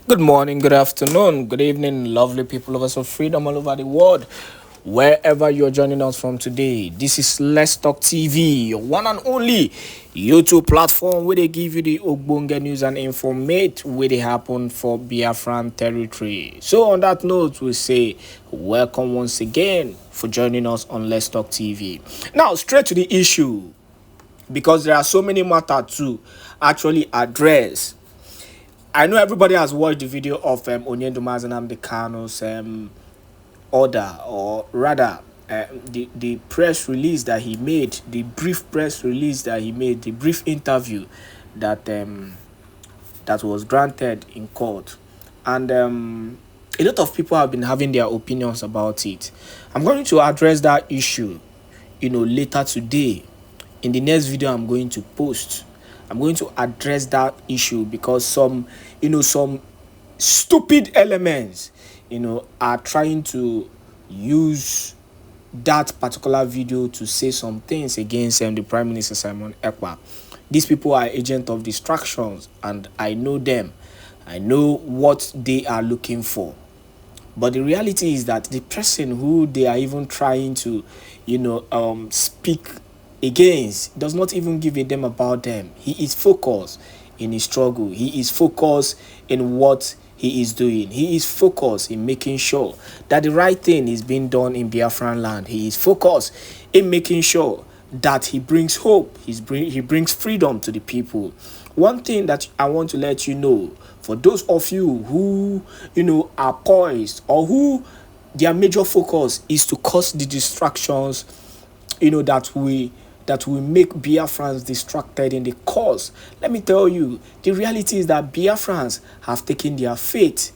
Good morning, good afternoon, good evening, lovely people of us of freedom all over the world. Wherever you're joining us from today, this is Let's Talk TV, your one and only YouTube platform where they give you the Ogbonge news and informate where they happen for Biafran territory. So, on that note, we say welcome once again for joining us on Let's Talk TV. Now, straight to the issue because there are so many matters to actually address. I know everybody has watched the video of Onyenduma Nnamdi Kanu's order, or rather, the press release that he made, the brief press release that he made, the brief interview that that was granted in court, and a lot of people have been having their opinions about it. I'm going to address that issue, later today. In the next video I'm going to post, I'm going to address that issue because some stupid elements, are trying to use that particular video to say some things against the Prime Minister Simon Ekpa. These people are agents of distractions, and I know them. I know what they are looking for. But the reality is that the person who they are even trying to, speak against does not even give a damn about them. He is focused in his struggle. He is focused in what he is doing. He is focused in making sure that the right thing is being done in Biafran land. He is focused in making sure that he brings hope. He brings freedom to the people. One thing that I want to let you know, for those of you who are poised, or who their major focus is to cause the distractions, that we make Biafrans distracted in the cause. Let me tell you, the reality is that Biafrans have taken their fate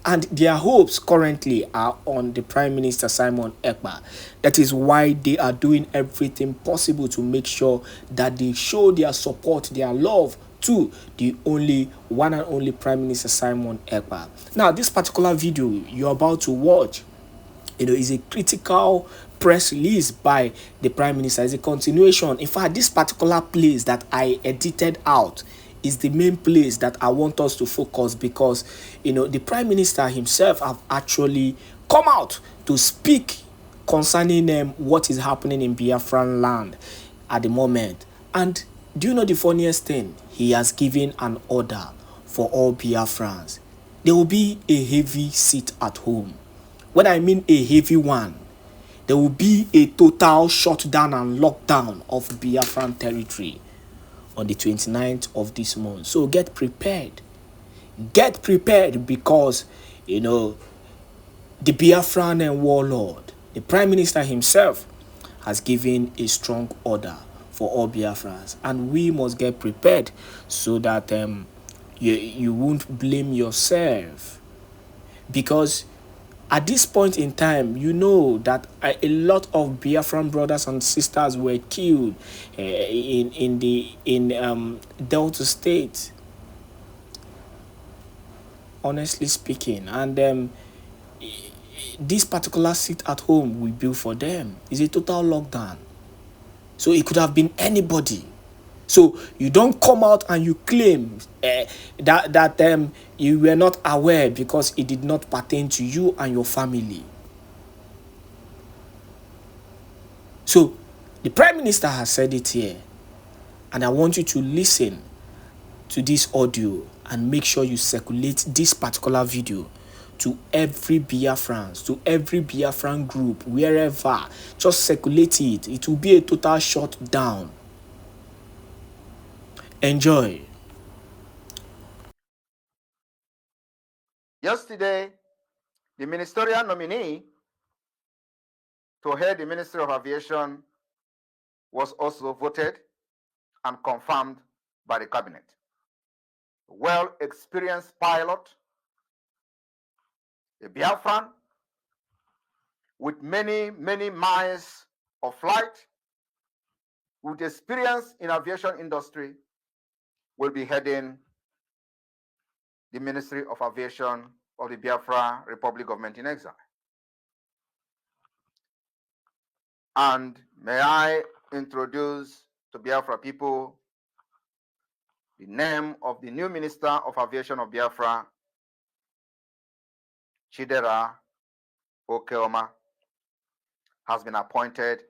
and their hopes currently are on the Prime Minister Simon Ekpa. That is why they are doing everything possible to make sure that they show their support, their love to the only one and only Prime Minister Simon Ekpa. Now, this particular video you're about to watch, is a critical press release by the Prime Minister. It's a continuation. In fact, this particular place that I edited out is the main place that I want us to focus, because the Prime Minister himself have actually come out to speak concerning what is happening in Biafran land at the moment. And do you know the funniest thing? He has given an order for all Biafrans. There will be a heavy seat at home. When I mean a heavy one, there will be a total shutdown and lockdown of Biafran territory on the 29th of this month. So get prepared. Get prepared, because, the Biafran and warlord, the Prime Minister himself, has given a strong order for all Biafrans. And we must get prepared so that you won't blame yourself. Because at this point in time, you know that a lot of Biafran brothers and sisters were killed in Delta State. Honestly speaking, and this particular seat at home we built for them is a total lockdown. So it could have been anybody. So you don't come out and you claim that you were not aware because it did not pertain to you and your family. So the Prime Minister has said it here, and I want you to listen to this audio and make sure you circulate this particular video to every Biafran, to every Biafran group, wherever. Just circulate it. It will be a total shutdown. Enjoy. Yesterday, the ministerial nominee to head the Ministry of Aviation was also voted and confirmed by the cabinet. A well-experienced pilot, a Biafran with many, many miles of flight, with experience in aviation industry, will be heading the Ministry of Aviation of the Biafra Republic Government in Exile. And may I introduce to Biafra people the name of the new Minister of Aviation of Biafra, Chidera Okeoma has been appointed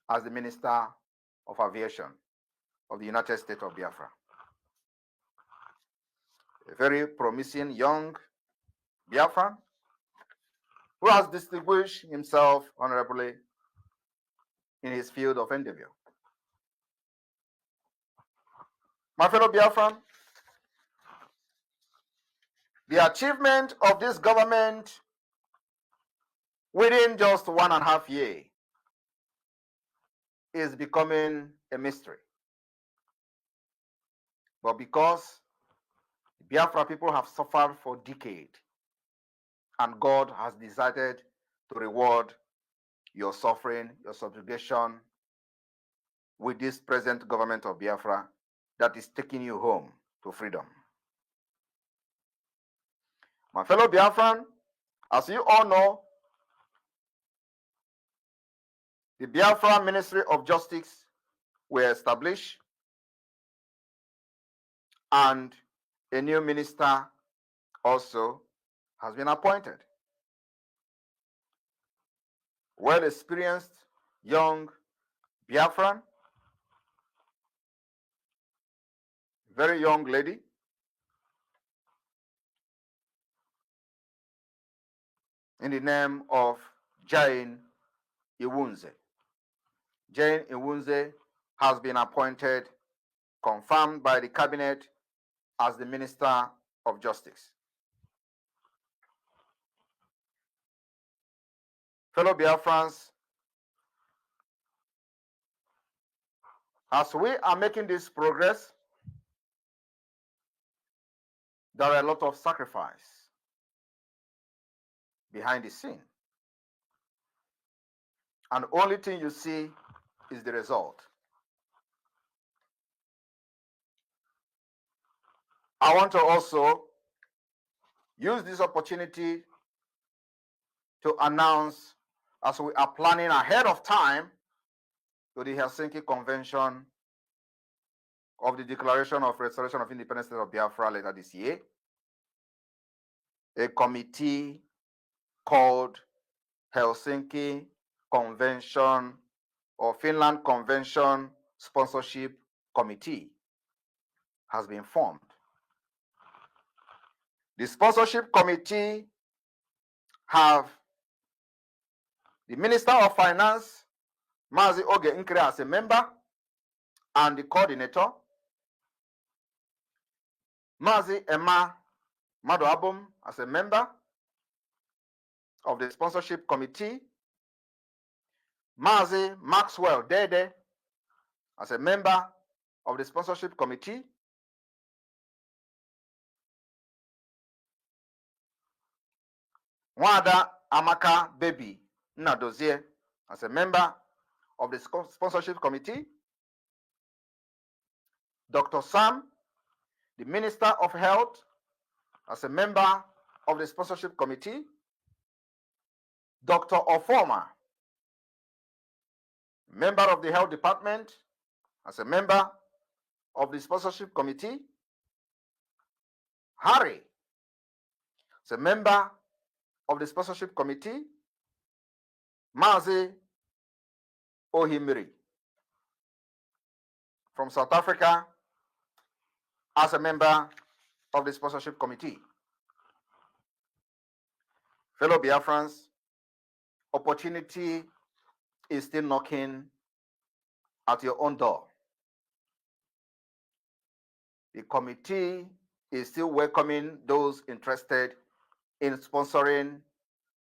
as the Minister of Aviation of the United States of Biafra. A very promising young Biafran who has distinguished himself honorably in his field of endeavor. My fellow Biafran, the achievement of this government within just 1.5 years is becoming a mystery. But because the Biafra people have suffered for decades, and God has decided to reward your suffering, your subjugation with this present government of Biafra that is taking you home to freedom. My fellow Biafran, as you all know, the Biafra Ministry of Justice were established and a new minister also has been appointed. Well-experienced young Biafran, very young lady, in the name of Jane Iwunze. Jane Iwunze has been appointed, confirmed by the cabinet, as the Minister of Justice. Fellow Biafrans, as we are making this progress, there are a lot of sacrifice behind the scene. And the only thing you see is the result. I want to also use this opportunity to announce, as we are planning ahead of time to the Helsinki Convention of the Declaration of Restoration of Independence of Biafra later this year, a committee called Helsinki Convention or Finland Convention Sponsorship Committee has been formed. The sponsorship committee have the Minister of Finance, Mazi Oge Nkre, as a member, and the coordinator, Mazi Emma Madoabum, as a member of the sponsorship committee, Mazi Maxwell Dede, as a member of the sponsorship committee, Wada Amaka Baby Nadozie, as a member of the sponsorship committee, Dr. Sam, the Minister of Health, as a member of the sponsorship committee, Dr. Ofoma, member of the Health Department, as a member of the sponsorship committee, Harry, as a member of the sponsorship committee, Mazi Ohimiri from South Africa, as a member of the sponsorship committee. Fellow Biafrans, opportunity is still knocking at your own door. The committee is still welcoming those interested in sponsoring,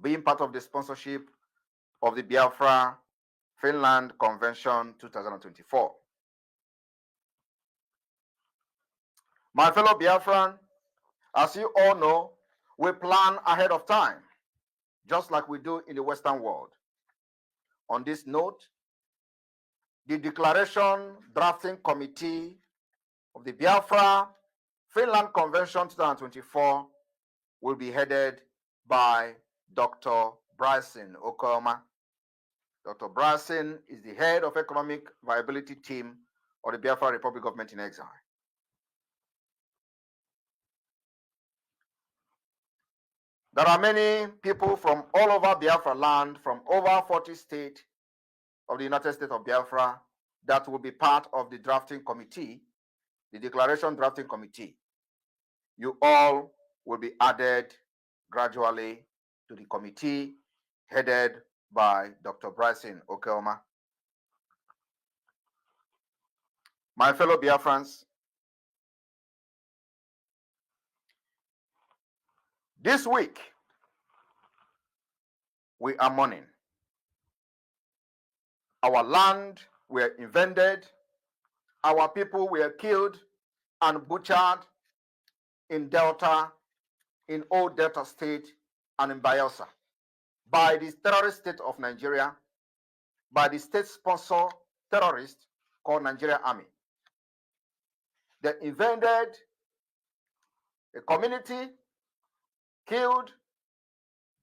being part of the sponsorship of the Biafra Finland Convention 2024. My fellow Biafran, as you all know, we plan ahead of time, just like we do in the Western world. On this note, the Declaration Drafting Committee of the Biafra Finland Convention 2024 will be headed by Dr. Bryson Okeoma. Dr. Bryson is the head of Economic Viability Team of the Biafra Republic Government in Exile. There are many people from all over Biafra land, from over 40 states of the United States of Biafra, that will be part of the drafting committee, the declaration drafting committee. You all will be added gradually to the committee headed by Dr. Bryson Okeoma. My fellow Biafrans, this week we are mourning. Our land were invaded, our people were killed and butchered in Delta, in Old Delta State, and in Bayelsa by the terrorist state of Nigeria, by the state-sponsor terrorist called Nigeria Army. They invaded a community, killed,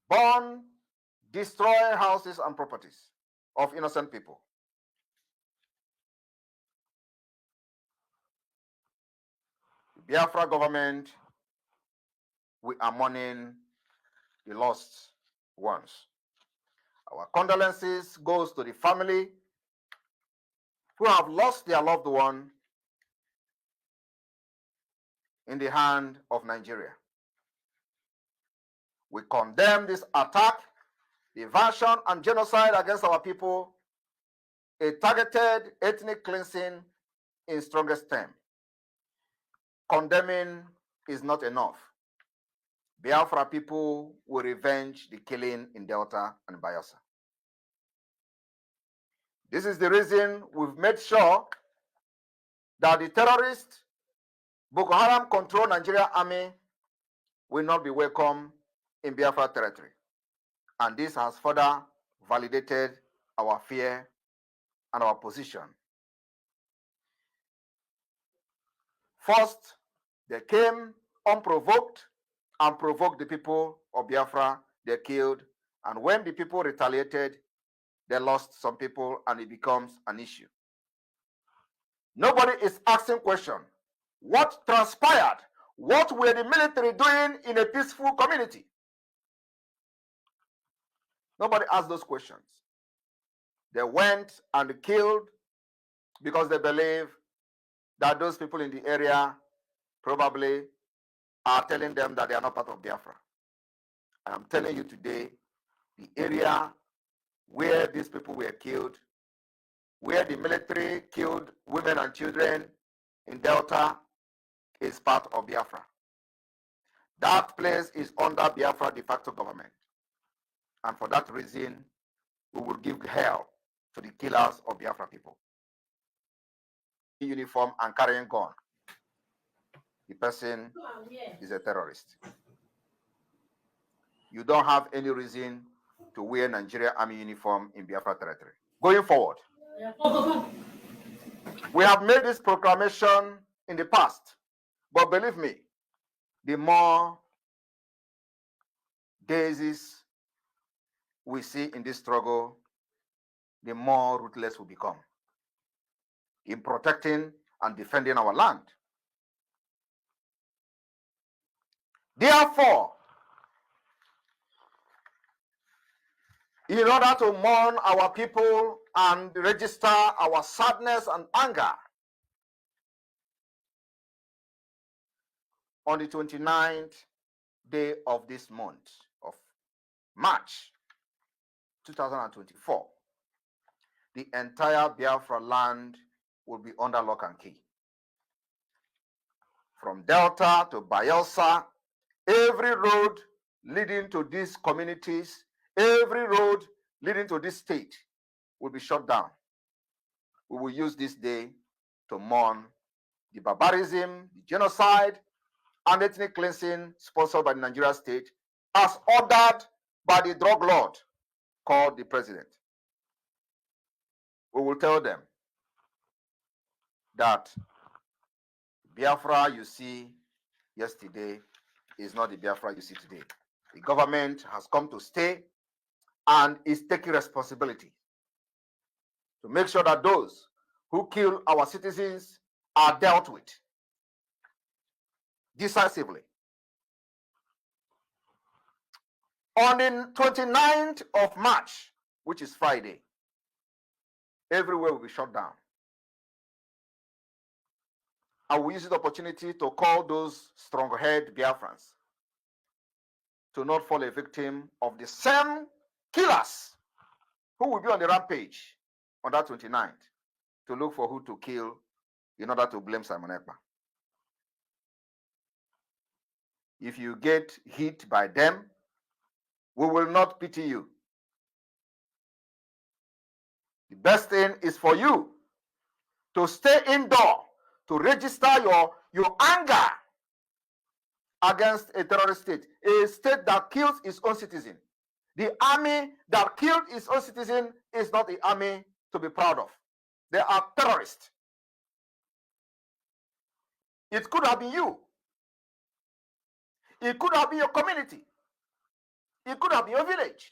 burned, destroyed houses and properties of innocent people. The Biafra government, we are mourning the lost ones. Our condolences goes to the family who have lost their loved one in the hand of Nigeria. We condemn this attack, diversion, and genocide against our people, a targeted ethnic cleansing in strongest term. Condemning is not enough. Biafra people will revenge the killing in Delta and Bayelsa. This is the reason we've made sure that the terrorist Boko Haram controlled Nigeria Army will not be welcome in Biafra territory. And this has further validated our fear and our position. First, they came unprovoked and provoked the people of Biafra. They killed, and when the people retaliated, they lost some people, and it becomes an issue. Nobody is asking question. What transpired? What were the military doing in a peaceful community? Nobody asked those questions. They went and killed because they believe that those people in the area probably are telling them that they are not part of Biafra. I'm telling you today, the area where these people were killed, where the military killed women and children in Delta, is part of Biafra. That place is under Biafra de facto government. And for that reason, we will give hell to the killers of Biafra people. Uniform and carrying gun. The person is a terrorist. You don't have any reason to wear Nigeria Army uniform in Biafra territory. Going forward, we have made this proclamation in the past, but believe me, the more days we see in this struggle, the more ruthless we become in protecting and defending our land. Therefore, in order to mourn our people and register our sadness and anger, on the 29th day of this month of March 2024, the entire Biafra land will be under lock and key. From Delta to Bayelsa, every road leading to these communities, every road leading to this state will be shut down. We will use this day to mourn the barbarism, the genocide, and ethnic cleansing sponsored by the Nigeria state, as ordered by the drug lord called the president. We will tell them that Biafra you see yesterday is not the Biafra you see today. The government has come to stay and is taking responsibility to make sure that those who kill our citizens are dealt with decisively. On the 29th of March, which is Friday, everywhere will be shut down. I will use this opportunity to call those strong-head Biafrans to not fall a victim of the same killers who will be on the rampage on that 29th to look for who to kill in order to blame Simon Ekpa. If you get hit by them, we will not pity you. The best thing is for you to stay indoor, to register your anger against a terrorist state that kills its own citizen. The army that killed its own citizen is not the army to be proud of. They are terrorists. It could have been you. It could have been your community. It could have been your village.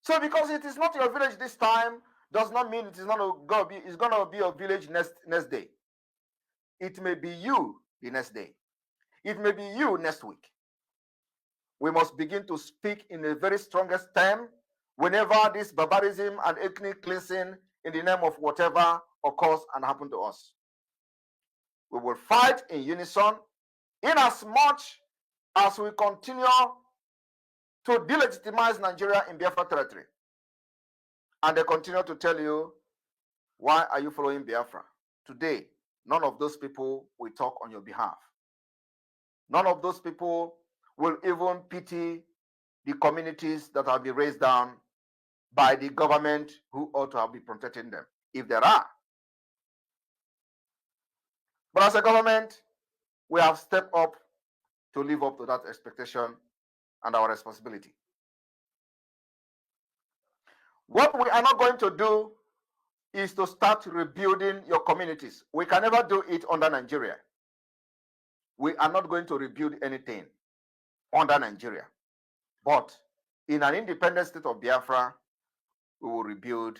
So because it is not your village this time, does not mean it is not going to be, it's going to be your village next day. It may be you the next day. It may be you next week. We must begin to speak in the very strongest term whenever this barbarism and ethnic cleansing in the name of whatever occurs and happens to us. We will fight in unison in as much as we continue to delegitimize Nigeria in Biafra territory. And they continue to tell you, why are you following Biafra? Today, none of those people will talk on your behalf. None of those people will even pity the communities that have been raised down by the government who ought to have been protecting them, if there are. But as a government, we have stepped up to live up to that expectation and our responsibility. What we are not going to do is to start rebuilding your communities. We can never do it under Nigeria. We are not going to rebuild anything under Nigeria. But in an independent state of Biafra, we will rebuild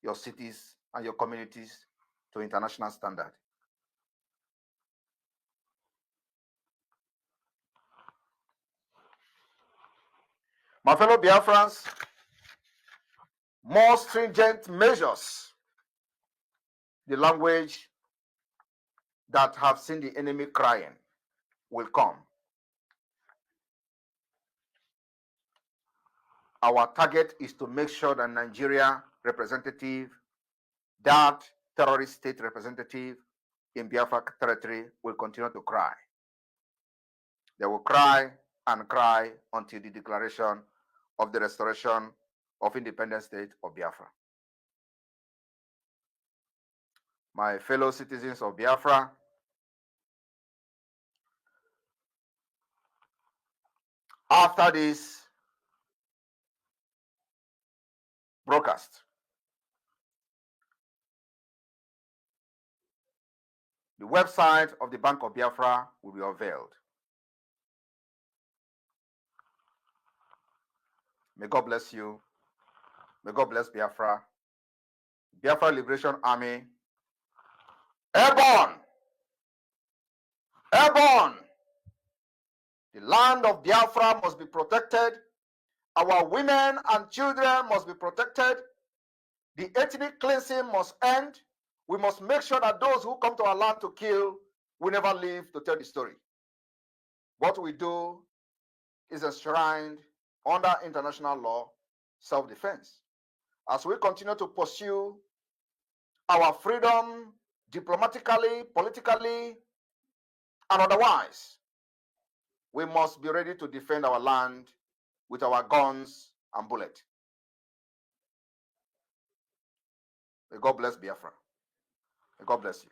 your cities and your communities to international standard. My fellow Biafrans, more stringent measures, the language that have seen the enemy crying, will come. Our target is to make sure that Nigeria representative, that terrorist state representative in Biafra territory will continue to cry. They will cry and cry until the declaration of the restoration of independent state of Biafra. My fellow citizens of Biafra, after this broadcast, the website of the Bank of Biafra will be unveiled. May God bless you. May God bless Biafra. Biafra Liberation Army. Airborne! Airborne! The land of Biafra must be protected. Our women and children must be protected. The ethnic cleansing must end. We must make sure that those who come to our land to kill will never live to tell the story. What we do is enshrined under international law, self-defense. As we continue to pursue our freedom diplomatically, politically, and otherwise, we must be ready to defend our land with our guns and bullets. May God bless Biafra. May God bless you.